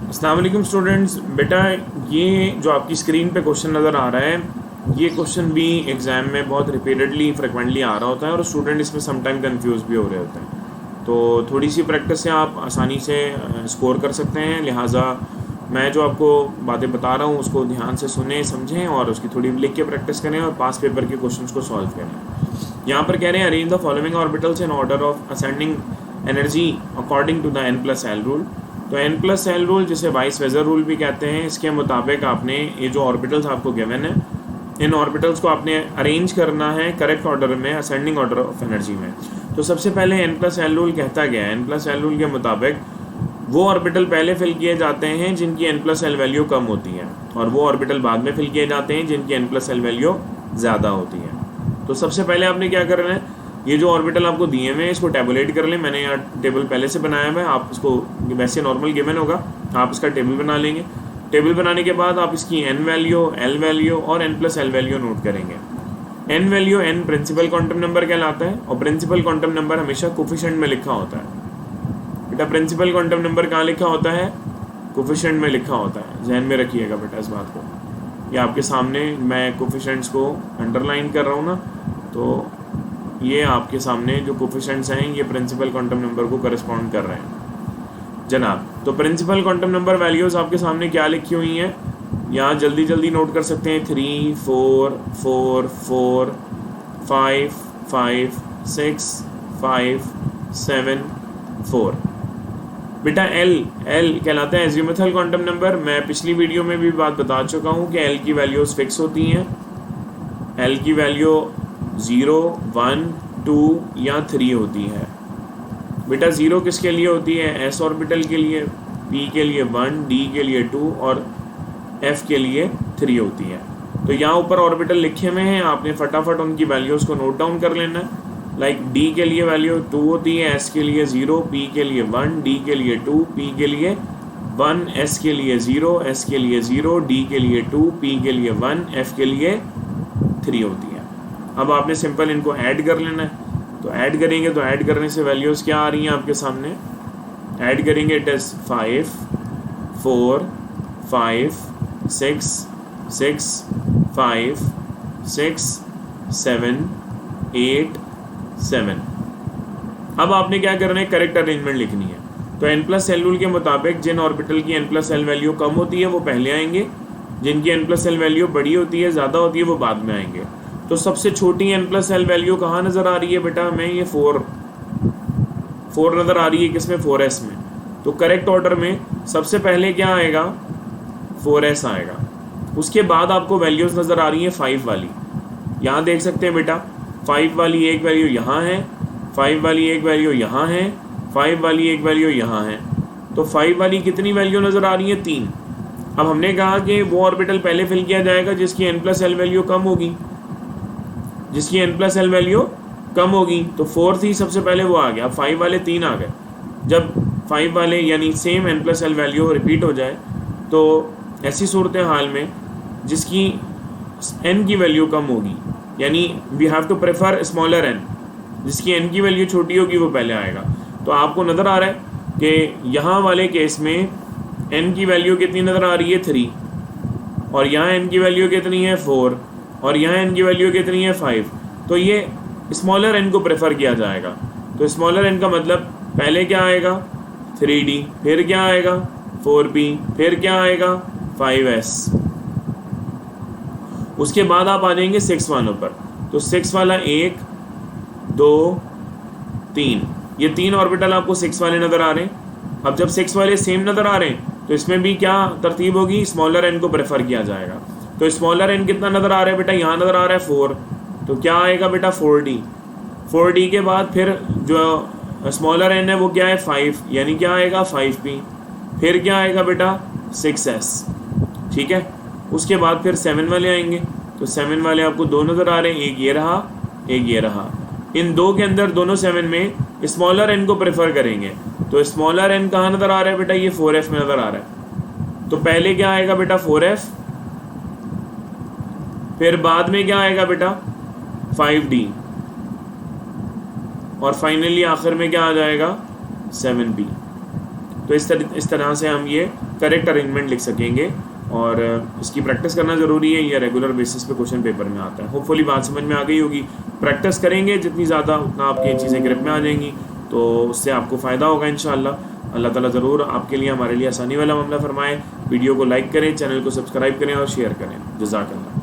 अस्सलाम वालेकुम स्टूडेंट्स। बेटा ये जो आपकी स्क्रीन पे क्वेश्चन नज़र आ रहा है, ये क्वेश्चन भी एग्ज़ाम में बहुत रिपीटेडली फ्रिक्वेंटली आ रहा होता है और स्टूडेंट इसमें समटाइम कंफ्यूज भी हो रहे होते हैं। तो थोड़ी सी प्रैक्टिस से आप आसानी से स्कोर कर सकते हैं। लिहाजा मैं जो आपको बातें बता रहा हूँ उसको ध्यान से सुने, समझें और उसकी थोड़ी लिख के प्रैक्टिस करें और पास पेपर के क्वेश्चन को सॉल्व करें। यहाँ पर कह रहे हैं arrange the following orbitals in order of ascending energy according to the n+l rule. तो n+l रूल जिसे वाइस वेजर रूल भी कहते हैं, इसके मुताबिक आपने ये जो ऑर्बिटल्स आपको गिवन है, इन ऑर्बिटल्स को आपने अरेंज करना है करेक्ट ऑर्डर में, असेंडिंग ऑर्डर ऑफ एनर्जी में। तो सबसे पहले n+l रूल कहता गया है, n+l रूल के मुताबिक वो ऑर्बिटल पहले फिल किए जाते हैं जिनकी n+l वैल्यू कम होती है और वो ऑर्बिटल बाद में फिल किए जाते हैं जिनकी n+l वैल्यू ज़्यादा होती है। तो सबसे पहले आपने क्या करना है, ये जो ऑर्बिटल आपको दिए हुए हैं इसको टेबुलेट कर लें। मैंने यहाँ टेबल पहले से बनाया हुआ है, आप इसको वैसे नॉर्मल गिवन होगा, आप इसका टेबल बना लेंगे। टेबल बनाने के बाद आप इसकी n वैल्यू, l वैल्यू और n+l वैल्यू नोट करेंगे। n value n principal quantum number कहलाता है और प्रिंसिपल क्वांटम नंबर हमेशा कोफिशिएंट में लिखा होता है। बेटा प्रिंसिपल क्वांटम नंबर कहाँ लिखा होता है? कोफिशिएंट में लिखा होता है, जहन में रखिएगा बेटा इस बात को। ये आपके सामने मैं कोफिशिएंट्स को अंडरलाइन कर रहा हूँ ना, तो ये आपके सामने जो कोफिशिएंट्स हैं ये प्रिंसिपल क्वांटम नंबर को करस्पॉन्ड कर रहे हैं जनाब। तो प्रिंसिपल क्वांटम नंबर वैल्यूज़ आपके सामने क्या लिखी हुई हैं, यहाँ जल्दी जल्दी नोट कर सकते हैं। 3 4 4 4 5 5 6 5 7 4। बेटा L कहलाता है एजिमुथल क्वांटम नंबर। मैं पिछली वीडियो में भी बात बता चुका हूँ कि L की वैल्यूज़ फिक्स होती हैं। L की वैल्यू 0 1 2 या 3 होती है। बेटा 0 किसके लिए होती है? s ऑर्बिटल के लिए, p के लिए 1, d के लिए 2 और f के लिए 3 होती है। तो यहाँ ऊपर ऑर्बिटल लिखे हुए हैं, आपने फटाफट उनकी वैल्यूज़ को नोट डाउन कर लेना है। लाइक d के लिए वैल्यू 2 होती है, s के लिए 0, p के लिए 1, d के लिए 2, p के लिए 1, s के लिए 0, s के लिए 0, d के लिए 2, p के लिए 1, f के लिए 3 होती है। अब आपने सिंपल इनको ऐड कर लेना है। तो ऐड करेंगे तो ऐड करने से वैल्यूज़ क्या आ रही हैं आपके सामने? ऐड करेंगे इट इज़ 5 4 5 6 6 5 6 7 8 7। अब आपने क्या करना है, करेक्ट अरेंजमेंट लिखनी है। तो n+l रूल के मुताबिक जिन ऑर्बिटल की n+l वैल्यू कम होती है वो पहले आएंगे, जिनकी n+l वैल्यू बड़ी होती है, ज़्यादा होती है, वो बाद में आएंगे। तो सबसे छोटी n+l वैल्यू कहाँ नज़र आ रही है बेटा? हमें ये 4 नज़र आ रही है। किसमें? 4s में। तो करेक्ट ऑर्डर में सबसे पहले क्या आएगा? 4s आएगा। उसके बाद आपको वैल्यूज़ नज़र आ रही हैं 5 वाली। यहाँ देख सकते हैं बेटा, 5 वाली एक वैल्यू यहाँ है, 5 वाली एक वैल्यू यहाँ है, 5 वाली एक वैल्यू यहाँ है। तो 5 वाली कितनी वैल्यू नज़र आ रही है? 3। अब हमने कहा कि वो ऑर्बिटल पहले फिल किया जाएगा जिसकी n+l वैल्यू कम होगी, जिसकी n+l वैल्यू कम होगी। तो 4 थी, सबसे पहले वो आ गया। अब 5 वाले 3 आ गए। जब 5 वाले यानी सेम n+l वैल्यू रिपीट हो जाए तो ऐसी सूरत हाल में जिसकी n की वैल्यू कम होगी, यानी we have to prefer smaller n, जिसकी n की वैल्यू छोटी होगी वो पहले आएगा। तो आपको नज़र आ रहा है कि यहाँ वाले केस में n की वैल्यू कितनी नज़र आ रही है? 3, और यहाँ n की वैल्यू कितनी है? 4, और यहाँ n की वैल्यू कितनी है? 5। तो ये स्मॉलर n को प्रेफर किया जाएगा। तो स्मॉलर n का मतलब पहले क्या आएगा? 3d, फिर क्या आएगा? 4p, फिर क्या आएगा? 5s। उसके बाद आप आ जाएंगे 6 वालों पर। तो 6 वाला 1 2 3, ये 3 ऑर्बिटल आपको 6 वाले नज़र आ रहे हैं। अब जब 6 वाले सेम नज़र आ रहे हैं तो इसमें भी क्या तरतीब होगी? स्मॉलर n को प्रेफर किया जाएगा। तो स्मॉलर n कितना नज़र आ रहा है बेटा? यहाँ नज़र आ रहा है 4। तो क्या आएगा बेटा? 4d। 4d के बाद फिर जो स्मॉलर n है वो क्या है? 5, यानी क्या आएगा? 5p। फिर क्या आएगा बेटा? 6s। ठीक है। उसके बाद फिर 7 वाले आएंगे। तो 7 वाले आपको 2 नज़र आ रहे हैं, एक ये रहा, एक ये रहा। इन दो के अंदर दोनों 7 में स्मॉलर n को प्रेफर करेंगे। तो स्मॉलर n कहाँ नज़र आ रहा है बेटा? ये 4f में नज़र आ रहा है। तो पहले क्या आएगा बेटा? 4f, फिर बाद में क्या आएगा बेटा? 5d, और फाइनली आखिर में क्या आ जाएगा? 7p। तो इस तरह से हम ये करेक्ट अरेंजमेंट लिख सकेंगे। और इसकी प्रैक्टिस करना ज़रूरी है, ये रेगुलर बेसिस पे क्वेश्चन पेपर में आता है। होपफुली बात समझ में आ गई होगी। प्रैक्टिस करेंगे जितनी ज़्यादा उतना आपकी चीज़ें ग्रिप में आ जाएंगी, तो उससे आपको फ़ायदा होगा इंशाल्लाह। अल्लाह ताला ज़रूर आपके लिए, हमारे लिए आसानी वाला मामला फरमाए। वीडियो को लाइक करें, चैनल को सब्सक्राइब करें और शेयर करें। जज़ाकल्लाह।